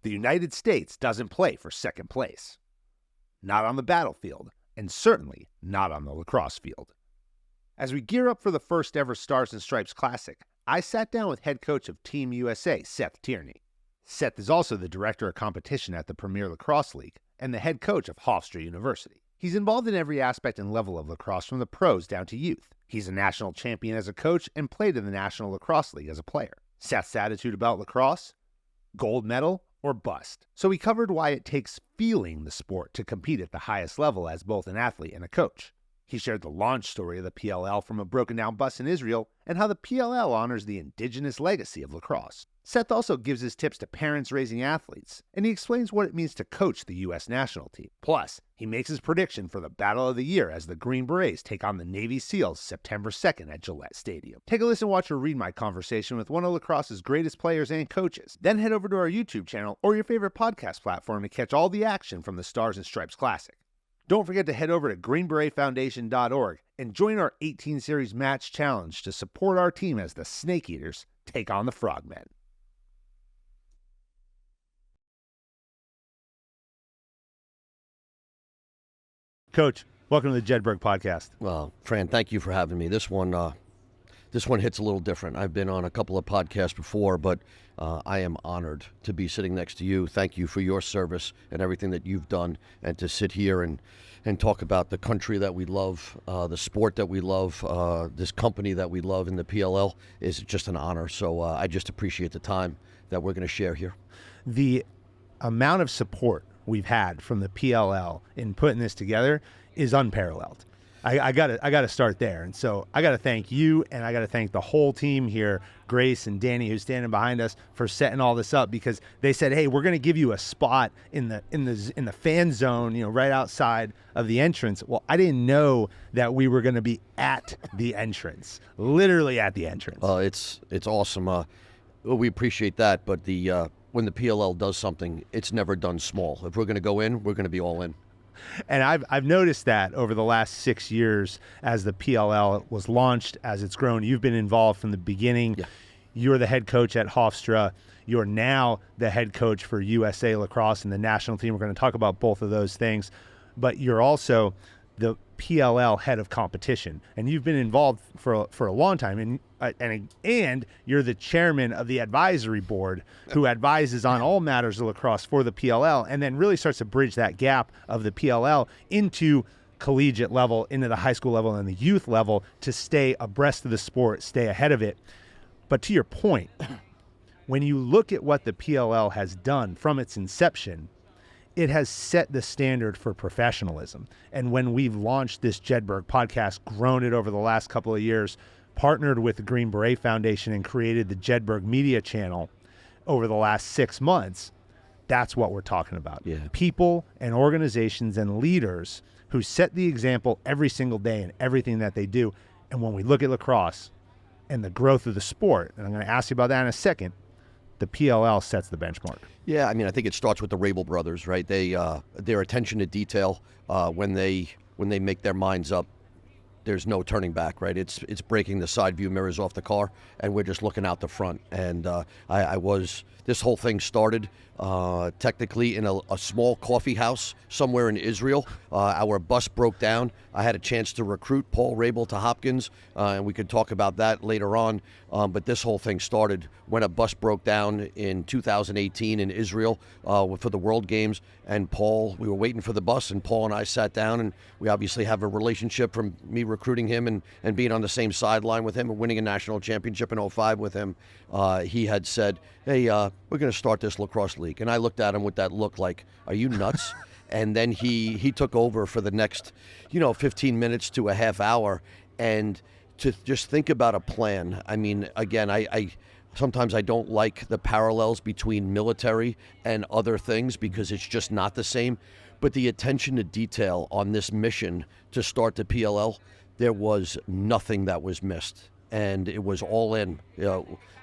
The United States doesn't play for second place. Not on the battlefield, and certainly not on the lacrosse field. As we gear up for the first ever Stars and Stripes Classic, I sat down with head coach of Team USA, Seth Tierney. Seth is also the director of competition at the Premier Lacrosse League and the head coach of Hofstra University. He's involved in every aspect and level of lacrosse from the pros down to youth. He's a national champion as a coach and played in the National Lacrosse League as a player. Seth's attitude about lacrosse? Gold medal or bust. So we covered why it takes feeling the sport to compete at the highest level as both an athlete and a coach. He shared the launch story of the PLL from a broken down bus in Israel and how the PLL honors the Indigenous legacy of lacrosse. Seth also gives his tips to parents raising athletes, and he explains what it means to coach the U.S. national team. Plus, he makes his prediction for the Battle of the Year as the Green Berets take on the Navy SEALs September 2nd at Gillette Stadium. Take a listen, watch, or read my conversation with one of lacrosse's greatest players and coaches. Then head over to our YouTube channel or your favorite podcast platform to catch all the action from the Stars and Stripes Classic. Don't forget to head over to greenberetfoundation.org and join our 18 Series Match Challenge to support our team as the Snake Eaters take on the Frogmen. Coach, welcome to the Jedburgh podcast. Well, Fran, thank you for having me. This one hits a little different. I've been on a couple of podcasts before, but I am honored to be sitting next to you. Thank you for your service and everything that you've done, and to sit here and talk about the country that we love, the sport that we love, this company that we love in the PLL is just an honor. So I just appreciate the time that we're going to share here. The amount of support we've had from the PLL in putting this together is unparalleled. I gotta start there. And so I gotta thank you, and I gotta thank the whole team here, Grace and Danny, who's standing behind us, for setting all this up, because they said, hey, we're gonna give you a spot in the fan zone, right outside of the entrance. Well, I didn't know that we were gonna be at the entrance, literally at the entrance. It's awesome. We appreciate that, but when the PLL does something, it's never done small. If we're gonna go in, we're gonna be all in. And I've noticed that over the last 6 years as the PLL was launched, as it's grown. You've been involved from the beginning. Yeah. You're the head coach at Hofstra. You're now the head coach for USA Lacrosse and the national team. We're going to talk about both of those things. But you're also the PLL head of competition, and you've been involved for a long time. And you're the chairman of the advisory board, who advises on all matters of lacrosse for the PLL, and then really starts to bridge that gap of the PLL into collegiate level, into the high school level and the youth level, to stay abreast of the sport, stay ahead of it. But to your point, when you look at what the PLL has done from its inception, it has set the standard for professionalism. And when we've launched this Jedburgh podcast, grown it over the last couple of years, partnered with the Green Beret Foundation and created the Jedburgh Media Channel over the last 6 months, that's what we're talking about. Yeah. People and organizations and leaders who set the example every single day in everything that they do. And when we look at lacrosse and the growth of the sport, and I'm going to ask you about that in a second, the PLL sets the benchmark. Yeah, I mean, I think it starts with the Rabel brothers, right? They their attention to detail, when they make their minds up, there's no turning back, right? It's breaking the side view mirrors off the car, and we're just looking out the front. And this whole thing started technically in a small coffee house somewhere in Israel. Our bus broke down. I had a chance to recruit Paul Rabel to Hopkins, and we could talk about that later on. But this whole thing started when a bus broke down in 2018 in Israel for the World Games. And we were waiting for the bus, and Paul and I sat down, and we obviously have a relationship from me recruiting him and being on the same sideline with him and winning a national championship in 2005 with him. He had said, hey, we're going to start this lacrosse league. And I looked at him with that look like, are you nuts? And then he took over for the next, 15 minutes to a half hour, and to just think about a plan. I mean, again, I sometimes I don't like the parallels between military and other things, because it's just not the same. But the attention to detail on this mission to start the PLL, there was nothing that was missed. And it was all in.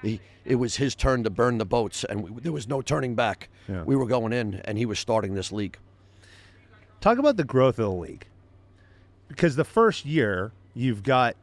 It was his turn to burn the boats, and there was no turning back. Yeah. We were going in, and he was starting this league. Talk about the growth of the league. Because the first year, you've got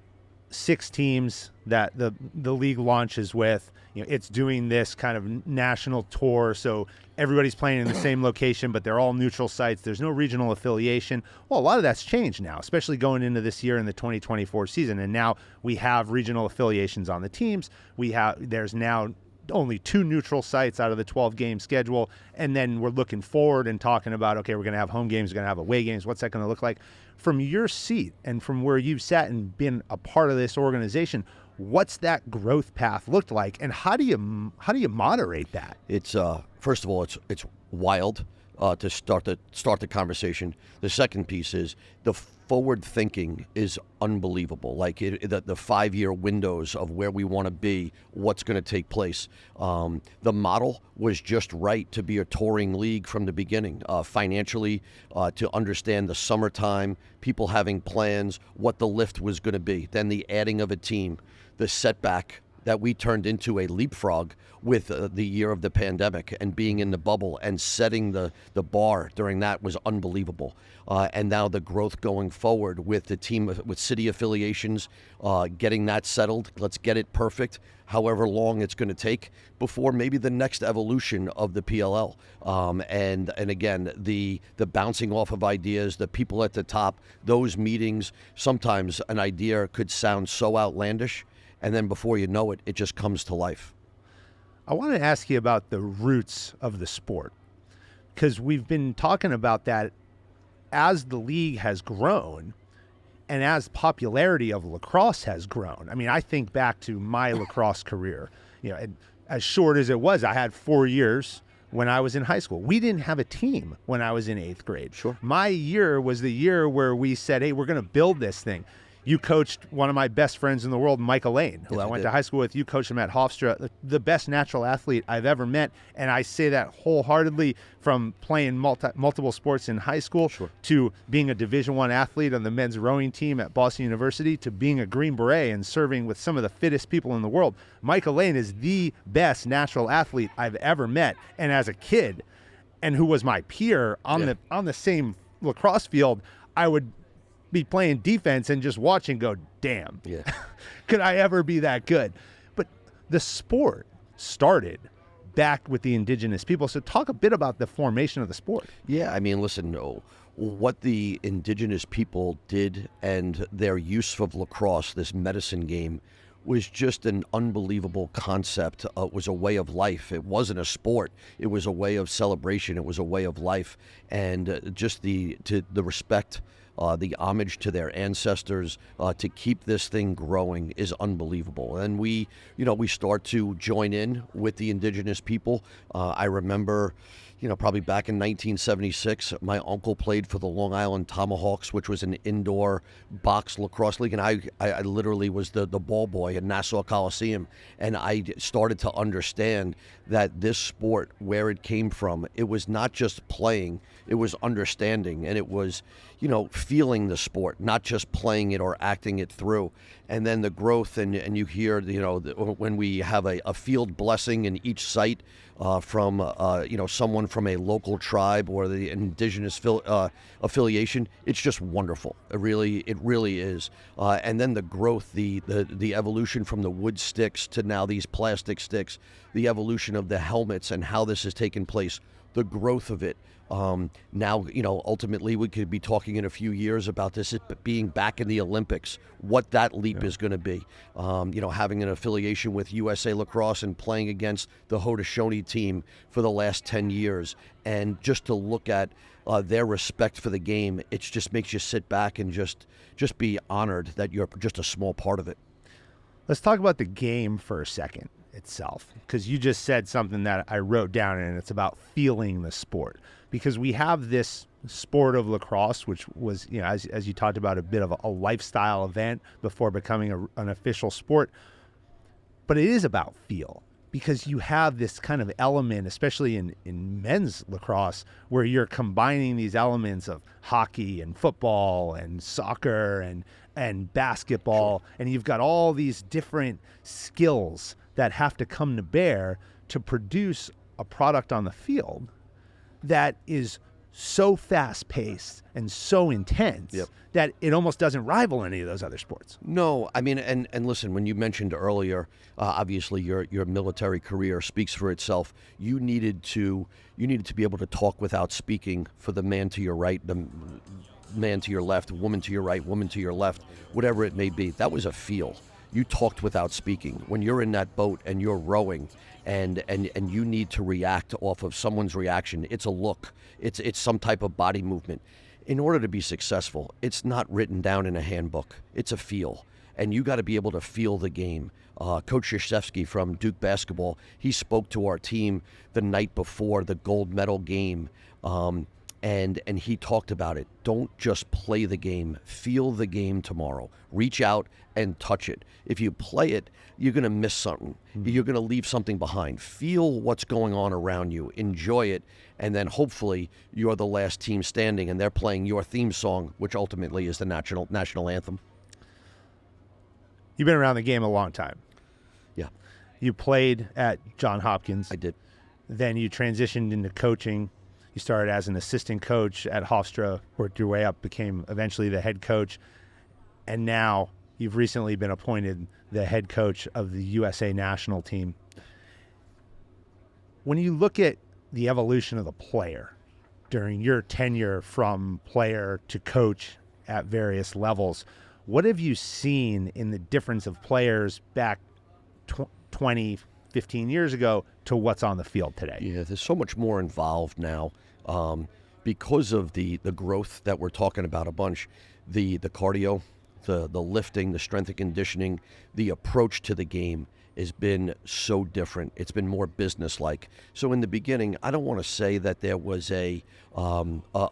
6 teams that the league launches with. It's doing this kind of national tour, so everybody's playing in the same location, but they're all neutral sites. There's no regional affiliation. Well, a lot of that's changed now, especially going into this year in the 2024 season. And now we have regional affiliations on the teams. There's now only 2 neutral sites out of the 12-game schedule, and then we're looking forward and talking about, okay, we're going to have home games, we're going to have away games. What's that going to look like? From your seat and from where you've sat and been a part of this organization, what's that growth path looked like, and how do you moderate that? It's first of all, it's wild to start the conversation. The second piece is the forward thinking is unbelievable. Like the 5-year windows of where we want to be, what's going to take place. The model was just right to be a touring league from the beginning, financially, to understand the summertime, people having plans, what the lift was going to be, then the adding of a team, the setback that we turned into a leapfrog with the year of the pandemic and being in the bubble and setting the bar during that was unbelievable. And now the growth going forward with the team, with city affiliations, getting that settled. Let's get it perfect, however long it's going to take before maybe the next evolution of the PLL. And again, the bouncing off of ideas, the people at the top, those meetings, sometimes an idea could sound so outlandish, and then before you know it, it just comes to life. I want to ask you about the roots of the sport, because we've been talking about that as the league has grown and as popularity of lacrosse has grown. I mean, I think back to my lacrosse career, as short as it was, I had 4 years when I was in high school. We didn't have a team when I was in 8th grade. Sure. My year was the year where we said, hey, we're going to build this thing. You coached one of my best friends in the world, Michael Lane, who I went to high school with. You coached him at Hofstra, the best natural athlete I've ever met. And I say that wholeheartedly, from playing multiple sports in high school, sure, to being a Division I athlete on the men's rowing team at Boston University, to being a Green Beret and serving with some of the fittest people in the world. Michael Lane is the best natural athlete I've ever met. And as a kid, and who was my peer on the same lacrosse field, I would be playing defense and just watch and go, damn, could I ever be that good? But the sport started back with the Indigenous people. So talk a bit about the formation of the sport. Yeah, I mean, listen, what the Indigenous people did and their use of lacrosse, this medicine game, was just an unbelievable concept. It was a way of life. It wasn't a sport. It was a way of celebration. It was a way of life. And just the respect, the homage to their ancestors, to keep this thing growing is unbelievable. And we start to join in with the Indigenous people. I remember, probably back in 1976, my uncle played for the Long Island Tomahawks, which was an indoor box lacrosse league, and I literally was the ball boy in Nassau Coliseum, and I started to understand that this sport, where it came from, it was not just playing, it was understanding, and it was, feeling the sport, not just playing it or acting it through. And then the growth, and you hear, when we have a field blessing in each site from, someone from a local tribe or the Indigenous affiliation, it's just wonderful. It really is. And then the growth, the evolution from the wood sticks to now these plastic sticks, the evolution of the helmets and how this has taken place, the growth of it. Now, ultimately we could be talking in a few years about this being back in the Olympics, what that leap is going to be. Having an affiliation with USA Lacrosse and playing against the Haudenosaunee team for the last 10 years. And just to look at their respect for the game, it just makes you sit back and just be honored that you're just a small part of it. Let's talk about the game for a second itself, because you just said something that I wrote down, and it's about feeling the sport. Because we have this sport of lacrosse, which was, as you talked about, a bit of a lifestyle event before becoming an official sport. But it is about feel, because you have this kind of element, especially in men's lacrosse, where you're combining these elements of hockey and football and soccer and basketball, and you've got all these different skills that have to come to bear to produce a product on the field that is so fast-paced and so intense that it almost doesn't rival any of those other sports. No, I mean, and listen, when you mentioned earlier, obviously your military career speaks for itself. You needed to be able to talk without speaking for the man to your right, the man to your left, woman to your right, woman to your left, whatever it may be. That was a feel. You talked without speaking. When you're in that boat and you're rowing and you need to react off of someone's reaction, it's a look, it's some type of body movement. In order to be successful, it's not written down in a handbook. It's a feel. And you got to be able to feel the game. Coach Krzyzewski from Duke basketball, he spoke to our team the night before the gold medal game. And he talked about it. Don't just play the game. Feel the game tomorrow. Reach out and touch it. If you play it, you're going to miss something. You're going to leave something behind. Feel what's going on around you. Enjoy it. And then hopefully you're the last team standing and they're playing your theme song, which ultimately is the national anthem. You've been around the game a long time. Yeah. You played at Johns Hopkins. I did. Then you transitioned into coaching. You started as an assistant coach at Hofstra, worked your way up, became eventually the head coach, and now you've recently been appointed the head coach of the USA national team. When you look at the evolution of the player during your tenure from player to coach at various levels, what have you seen in the difference of players back 20, 15 years ago to what's on the field today? Yeah, there's so much more involved now because of the growth that we're talking about a bunch, the cardio, the lifting, the strength and conditioning, the approach to the game has been so different. It's been more business-like. So in the beginning, I don't want to say that there was a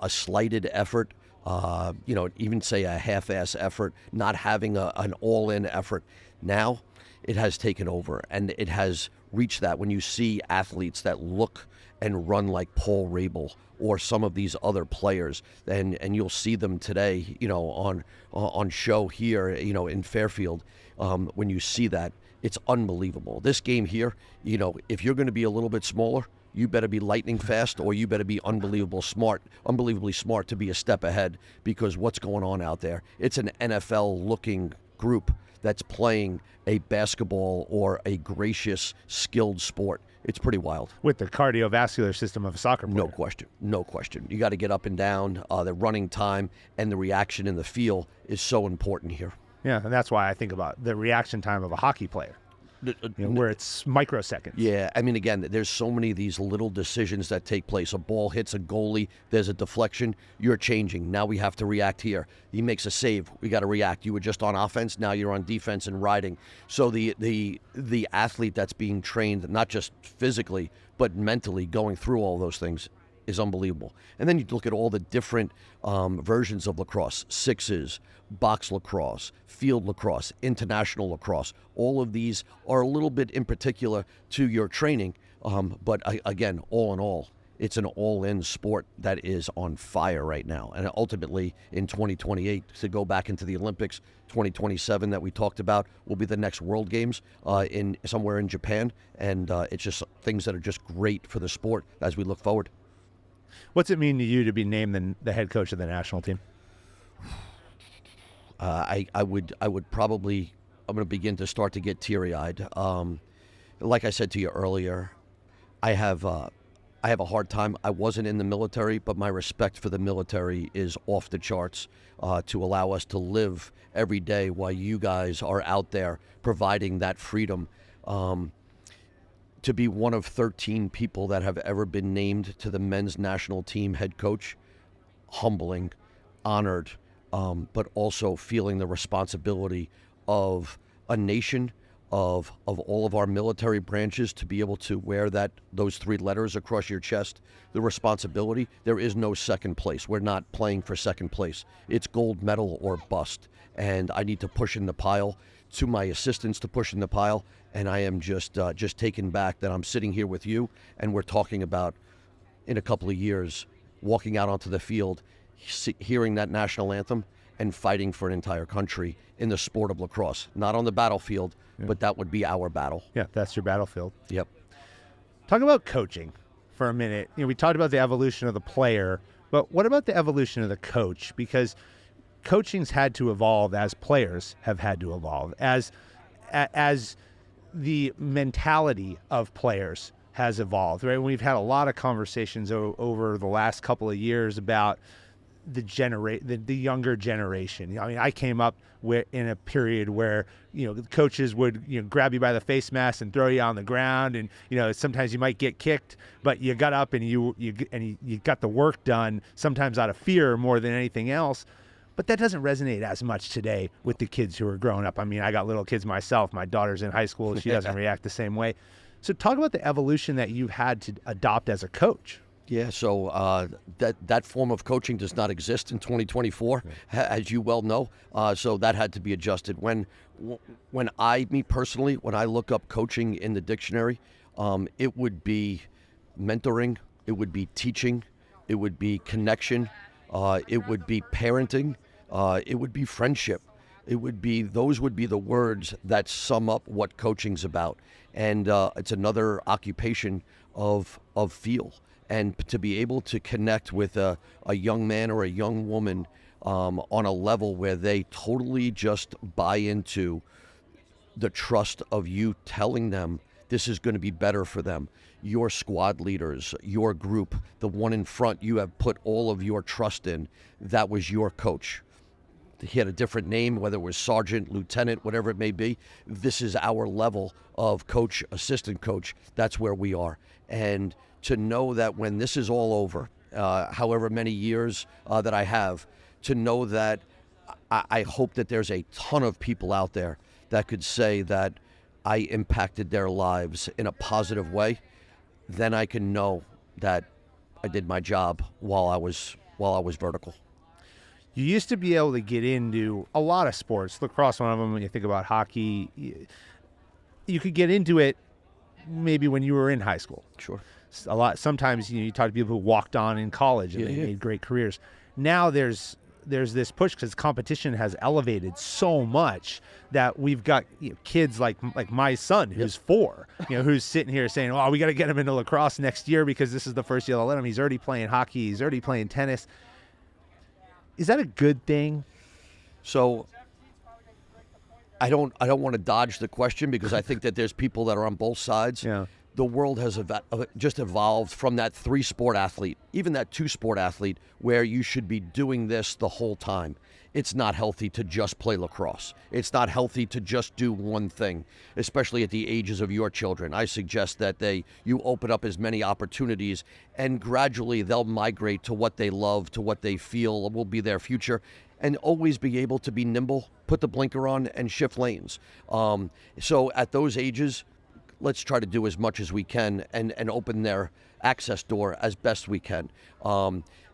slighted effort, even say a half-ass effort, not having an all-in effort. Now it has taken over, and it has reached that when you see athletes that look and run like Paul Rabel or some of these other players, and you'll see them today, on show here, in Fairfield. When you see that, it's unbelievable. This game here, if you're going to be a little bit smaller, you better be lightning fast, or you better be unbelievably smart to be a step ahead, because what's going on out there, it's an NFL-looking group that's playing a basketball or a gracious, skilled sport. It's pretty wild. With the cardiovascular system of a soccer player. No question. You got to get up and down. The running time and the reaction and the feel is so important here. Yeah, and that's why I think about the reaction time of a hockey player, where it's microseconds. Yeah, I mean, again, there's so many of these little decisions that take place. A ball hits a goalie, there's a deflection, you're changing. Now we have to react here. He makes a save, we got to react. You were just on offense, now you're on defense and riding. So the athlete that's being trained, not just physically, but mentally going through all those things is unbelievable. And then you look at all the different versions of lacrosse, sixes, box lacrosse, field lacrosse, international lacrosse. All of these are a little bit in particular to your training, but again, all in all, it's an all-in sport that is on fire right now. And ultimately, in 2028, to go back into the Olympics, 2027 that we talked about will be the next World Games in somewhere in Japan. And it's just things that are just great for the sport as we look forward. What's it mean to you to be named the head coach of the national team? I would probably, I'm going to begin to start to get teary-eyed. Like I said to you earlier, I have a hard time. I wasn't in the military, but my respect for the military is off the charts to allow us to live every day while you guys are out there providing that freedom. To be one of 13 people that have ever been named to the men's national team head coach, humbling, honored, but also feeling the responsibility of a nation, of all of our military branches to be able to wear those three letters across your chest. The responsibility, there is no second place. We're not playing for second place. It's gold medal or bust. And I need to push in the pile, to my assistants to push in the pile, and I am just taken back that I'm sitting here with you and we're talking about, in a couple of years, walking out onto the field, hearing that national anthem and fighting for an entire country in the sport of lacrosse. Not on the battlefield, but that would be our battle. Yeah, that's your battlefield. Yep. Talk about coaching for a minute. We talked about the evolution of the player But what about the evolution of the coach? Because coaching's had to evolve as players have had to evolve, as the mentality of players has evolved, right? We've had a lot of conversations over the last couple of years about the younger generation. I mean, I came up in a period where, the coaches would, grab you by the face mask and throw you on the ground, and sometimes you might get kicked, but you got up and you got the work done, sometimes out of fear more than anything else. But that doesn't resonate as much today with the kids who are growing up. I mean, I got little kids myself. My daughter's in high school. She doesn't react the same way. So talk about the evolution that you've had to adopt as a coach. Yeah, so that form of coaching does not exist in 2024, as you well know. So that had to be adjusted. When me personally, when I look up coaching in the dictionary, it would be mentoring, it would be teaching, it would be connection, it would be parenting, it would be friendship. Those would be the words that sum up what coaching's about. And it's another occupation of feel. And to be able to connect with a young man or a young woman on a level where they totally just buy into the trust of you telling them this is going to be better for them. Your squad leaders, your group, the one in front you have put all of your trust in, that was your coach. He had a different name, whether it was sergeant, lieutenant, whatever it may be. This is our level of coach, assistant coach. That's where we are. And to know that when this is all over, however many years that I have, to know that I hope that there's a ton of people out there that could say that I impacted their lives in a positive way, then I can know that I did my job while I was vertical. You used to be able to get into a lot of sports, lacrosse one of them. When you think about hockey, you could get into it maybe when you were in high school. Sure. Sometimes you talk to people who walked on in college and they made great careers. Now there's this push because competition has elevated so much that we've got kids like my son who's 4, who's sitting here saying, "Oh, we got to get him into lacrosse next year because this is the first year they'll let him." He's already playing hockey. He's already playing tennis. Is that a good thing? So I don't want to dodge the question because I think that there's people that are on both sides. Yeah. The world has just evolved from that 3-sport athlete, even that 2-sport athlete, where you should be doing this the whole time. It's not healthy to just play lacrosse. It's not healthy to just do one thing, especially at the ages of your children. I suggest that you open up as many opportunities, and gradually they'll migrate to what they love, to what they feel will be their future, and always be able to be nimble, put the blinker on, and shift lanes. So at those ages, let's try to do as much as we can and open their access door as best we can.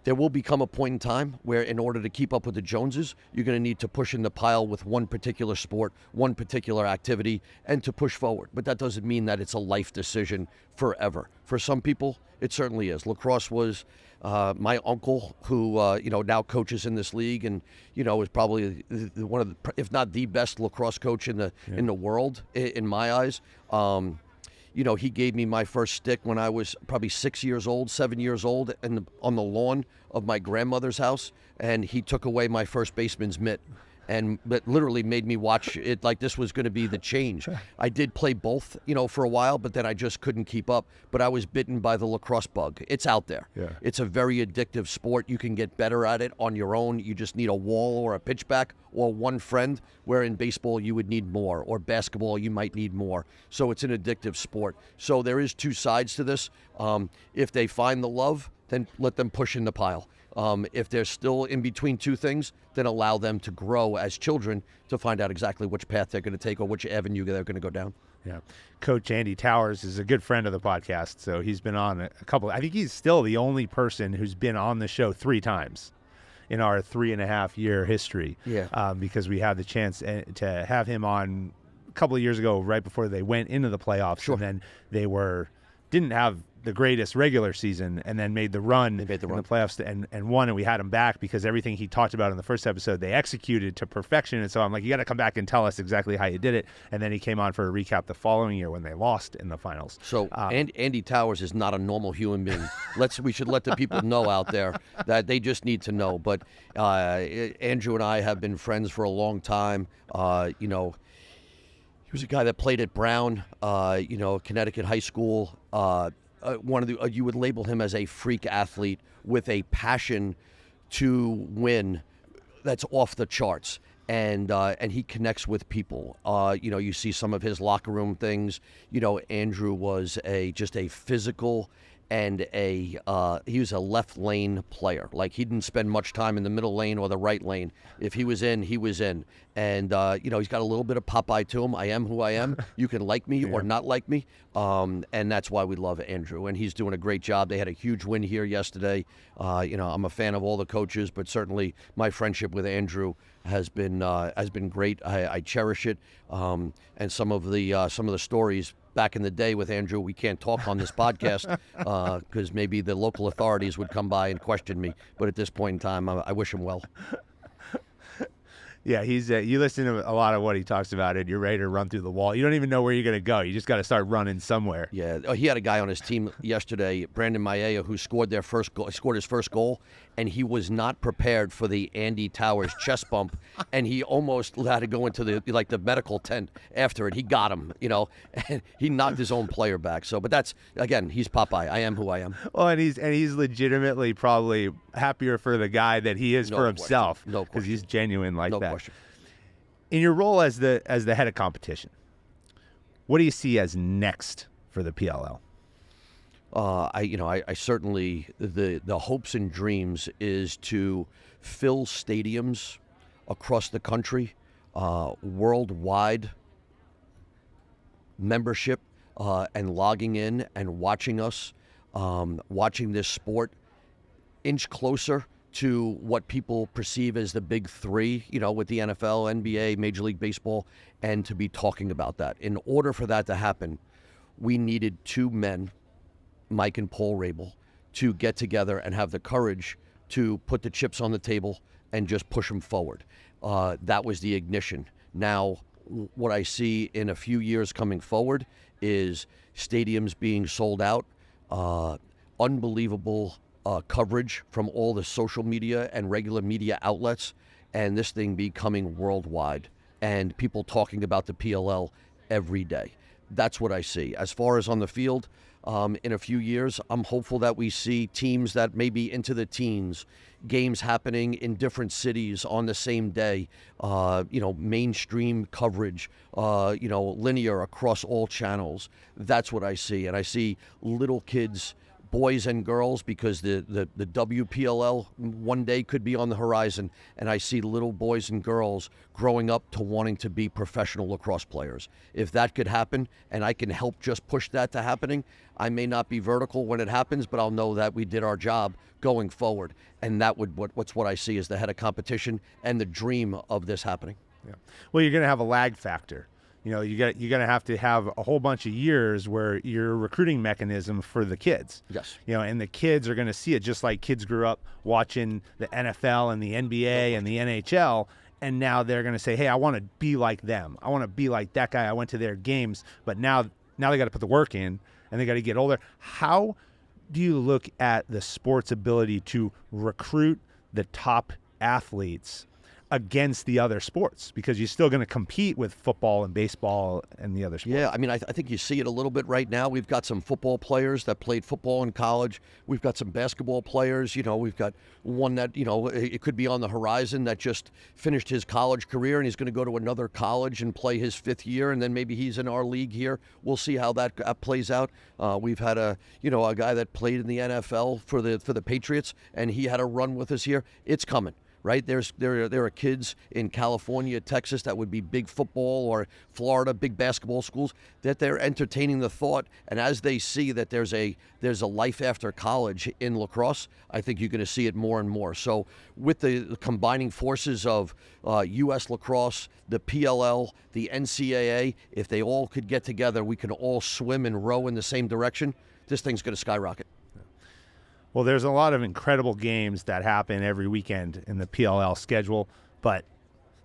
There will become a point in time where in order to keep up with the Joneses, you're going to need to push in the pile with one particular sport, one particular activity, and to push forward. But that doesn't mean that it's a life decision forever. For some people, it certainly is. Lacrosse was my uncle who, now coaches in this league and, is probably one of the, if not the best lacrosse coach in the world, in my eyes. He gave me my first stick when I was probably 7 years old, on the lawn of my grandmother's house, and he took away my first baseman's mitt. And but literally made me watch it like this was going to be the change. I did play both, for a while, but then I just couldn't keep up. But I was bitten by the lacrosse bug. It's out there. Yeah. It's a very addictive sport. You can get better at it on your own. You just need a wall or a pitchback or one friend, where in baseball you would need more, or basketball you might need more. So it's an addictive sport. So there is two sides to this. If they find the love, then let them push in the pile. If they're still in between two things, then allow them to grow as children to find out exactly which path they're going to take or which avenue they're going to go down. Yeah. Coach Andy Towers is a good friend of the podcast, so he's been on a couple. I think he's still the only person who's been on the show 3 times in our 3.5-year history. Yeah. Because we had the chance to have him on a couple of years ago, right before they went into the playoffs. Sure. And then they were didn't have the greatest regular season and then made the run in the playoffs and won, and we had him back because everything he talked about in the first episode they executed to perfection. And so I'm like, you got to come back and tell us exactly how you did it. And then he came on for a recap the following year when they lost in the finals. So Andy Towers is not a normal human being. We should let the people know out there that they just need to know. But Andrew and I have been friends for a long time. He was a guy that played at Brown, Connecticut high school. You would label him as a freak athlete with a passion to win that's off the charts, and he connects with people. You see some of his locker room things. Andrew was just a physical and he was a left lane player. Like, he didn't spend much time in the middle lane or the right lane. If he was in, he was in. And, he's got a little bit of Popeye to him. I am who I am. You can like me or not like me. And that's why we love Andrew. And he's doing a great job. They had a huge win here yesterday. I'm a fan of all the coaches, but certainly my friendship with Andrew has been great. I cherish it. And some of the stories back in the day with Andrew, we can't talk on this podcast because maybe the local authorities would come by and question me. But at this point in time, I wish him well. Yeah, he's you listen to a lot of what he talks about, and you're ready to run through the wall. You don't even know where you're going to go. You just got to start running somewhere. Yeah, he had a guy on his team yesterday, Brandon Maia, who scored his first goal, and he was not prepared for the Andy Towers chest bump, and he almost had to go into the medical tent after it. He got him, and he knocked his own player back. So, but that's, again, he's Popeye. I am who I am. Well, and he's legitimately probably happier for the guy that he is for himself. No question. Because he's genuine like that. No question. In your role as the head of competition, what do you see as next for the PLL? I certainly, the hopes and dreams is to fill stadiums across the country, worldwide membership, and logging in and watching us, watching this sport inch closer to what people perceive as the big three, with the NFL, NBA, Major League Baseball, and to be talking about that. In order for that to happen, we needed two men, Mike and Paul Rabel, to get together and have the courage to put the chips on the table and just push them forward. That was the ignition. Now, what I see in a few years coming forward is stadiums being sold out, unbelievable coverage from all the social media and regular media outlets, and this thing becoming worldwide, and people talking about the PLL every day. That's what I see. As far as on the field, in a few years, I'm hopeful that we see teams that may be into the teens, games happening in different cities on the same day, mainstream coverage, linear across all channels. That's what I see. And I see little kids, boys and girls, because the WPLL one day could be on the horizon, and I see little boys and girls growing up to wanting to be professional lacrosse players. If that could happen, and I can help just push that to happening, I may not be vertical when it happens, but I'll know that we did our job going forward, and that would what I see as the head of competition and the dream of this happening. Yeah. Well, you're going to have a lag factor. You're going to have a whole bunch of years where you're a recruiting mechanism for the kids. Yes. And the kids are going to see it just like kids grew up watching the NFL and the NBA and the NHL, and now they're going to say, hey, I want to be like them. I want to be like that guy. I went to their games, but now they got to put the work in, and they got to get older. How do you look at the sport's ability to recruit the top athletes against the other sports, because you're still going to compete with football and baseball and the other sports? Yeah, I mean, I think you see it a little bit right now. We've got some football players that played football in college. We've got some basketball players. We've got one that, it could be on the horizon that just finished his college career and he's going to go to another college and play his fifth year, and then maybe he's in our league here. We'll see how that plays out. We've had a guy that played in the NFL for the Patriots, and he had a run with us here. It's coming. Right? There are kids in California, Texas that would be big football, or Florida, big basketball schools, that they're entertaining the thought. And as they see that there's a life after college in lacrosse, I think you're going to see it more and more. So with the combining forces of U.S. lacrosse, the PLL, the NCAA, if they all could get together, we can all swim and row in the same direction. this thing's going to skyrocket. Well, there's a lot of incredible games that happen every weekend in the PLL schedule, but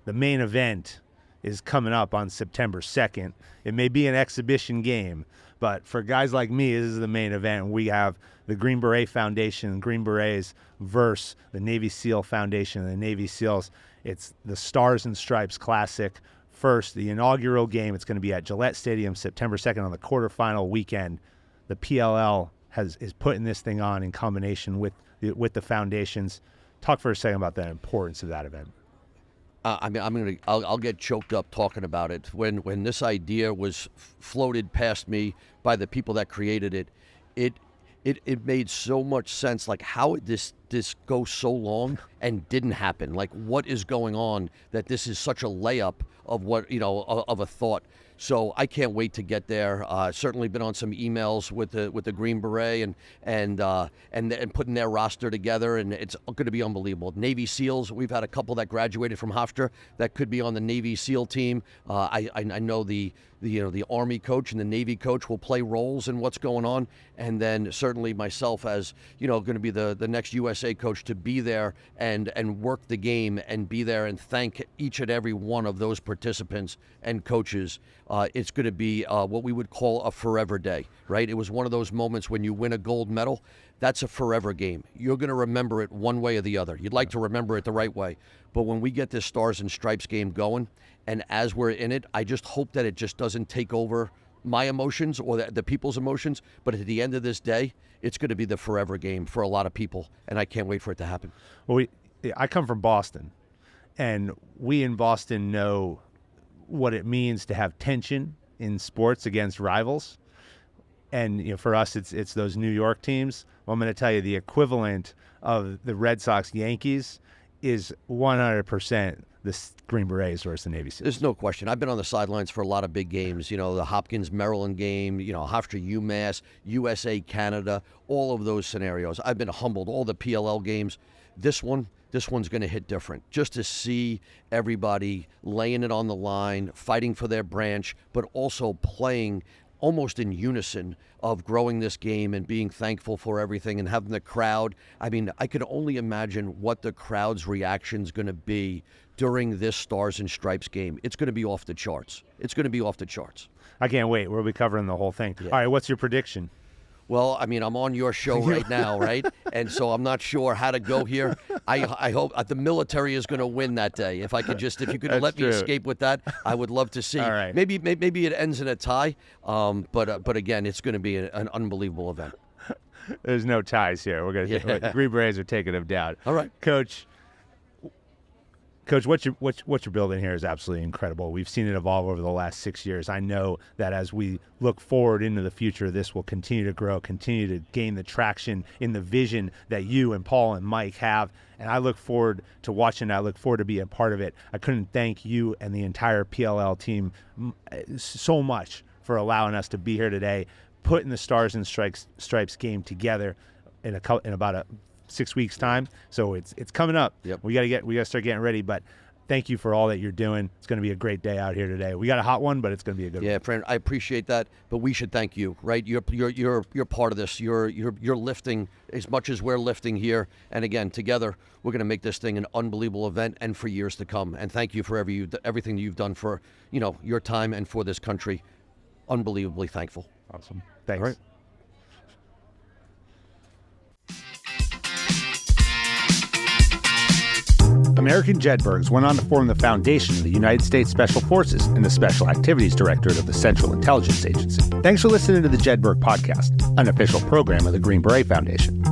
the main event is coming up on September 2nd. It may be an exhibition game, but for guys like me, this is the main event. We have the Green Beret Foundation, Green Berets versus the Navy SEAL Foundation and the Navy SEALs. It's the Stars and Stripes Classic. First, the inaugural game, it's going to be at Gillette Stadium September 2nd on the quarterfinal weekend. The PLL is putting this thing on in combination with the foundations. Talk for a second about the importance of that event. I'll get choked up talking about it. When this idea was floated past me by the people that created it, it made so much sense. Like, how did this go so long and didn't happen? Like, what is going on that this is such a layup of what, of a thought? So I can't wait to get there. Certainly been on some emails with the Green Beret and putting their roster together, and it's going to be unbelievable. Navy SEALs, we've had a couple that graduated from Hofstra that could be on the Navy SEAL team. I know the Army coach and the Navy coach will play roles in what's going on, and then certainly myself as going to be the next USA coach to be there and work the game and be there and thank each and every one of those participants and coaches. It's going to be what we would call a forever day, right? It was one of those moments when you win a gold medal. That's a forever game. You're going to remember it one way or the other. You'd like to remember it the right way. But when we get this Stars and Stripes game going, and as we're in it, I just hope that it just doesn't take over my emotions or the people's emotions. But at the end of this day, it's going to be the forever game for a lot of people, and I can't wait for it to happen. Well, I come from Boston, and we in Boston know what it means to have tension in sports against rivals. And for us, it's those New York teams. Well, I'm going to tell you, the equivalent of the Red Sox Yankees is 100% the Green Berets versus the Navy SEALs. There's no question. I've been on the sidelines for a lot of big games. The Hopkins Maryland game, Hofstra UMass, USA Canada, all of those scenarios. I've been humbled. All the PLL games. This one's going to hit different. Just to see everybody laying it on the line, fighting for their branch, but also playing almost in unison of growing this game and being thankful for everything and having the crowd. I mean, I could only imagine what the crowd's reaction's going to be during this Stars and Stripes game. It's going to be off the charts. It's going to be off the charts. I can't wait. We'll be covering the whole thing. Yeah. All right, what's your prediction? Well, I mean, I'm on your show right now, right? And so I'm not sure how to go here. I hope the military is going to win that day. If you could let me escape with that, I would love to see. All right. Maybe it ends in a tie. But again, it's going to be an unbelievable event. There's no ties here. We're going to Green Berets are taking them down. All right, Coach, what you're building here is absolutely incredible. We've seen it evolve over the last 6 years. I know that as we look forward into the future, this will continue to grow, continue to gain the traction in the vision that you and Paul and Mike have. And I look forward to watching it. I look forward to being a part of it. I couldn't thank you and the entire PLL team so much for allowing us to be here today, putting the Stars and Stripes game together in about 6 weeks time. So it's coming up. Yep. We gotta start getting ready, but thank you for all that you're doing. It's going to be a great day out here today. We got a hot one, but it's going to be a good one. Yeah, Fran, I appreciate that, but we should thank you, right? You're part of this. You're lifting as much as we're lifting here, and again, together we're going to make this thing an unbelievable event and for years to come. And thank you for everything you've done for your time and for this country. Unbelievably thankful. Awesome. Thanks. All right. American Jedburghs went on to form the foundation of the United States Special Forces and the Special Activities Directorate of the Central Intelligence Agency. Thanks for listening to the Jedburgh Podcast, an official program of the Green Beret Foundation.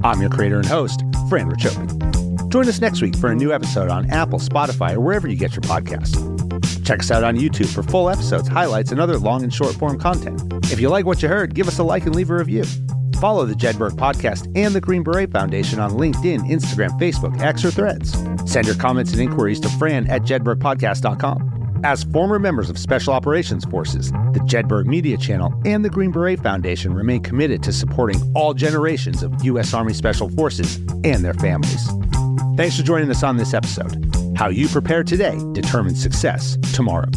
I'm your creator and host, Fran Racioppi. Join us next week for a new episode on Apple, Spotify, or wherever you get your podcasts. Check us out on YouTube for full episodes, highlights, and other long and short form content. If you like what you heard, give us a like and leave a review. Follow the Jedburgh Podcast and the Green Beret Foundation on LinkedIn, Instagram, Facebook, X, or Threads. Send your comments and inquiries to fran@jedburghpodcast.com. As former members of Special Operations Forces, the Jedburgh Media Channel and the Green Beret Foundation remain committed to supporting all generations of U.S. Army Special Forces and their families. Thanks for joining us on this episode. How you prepare today determines success tomorrow.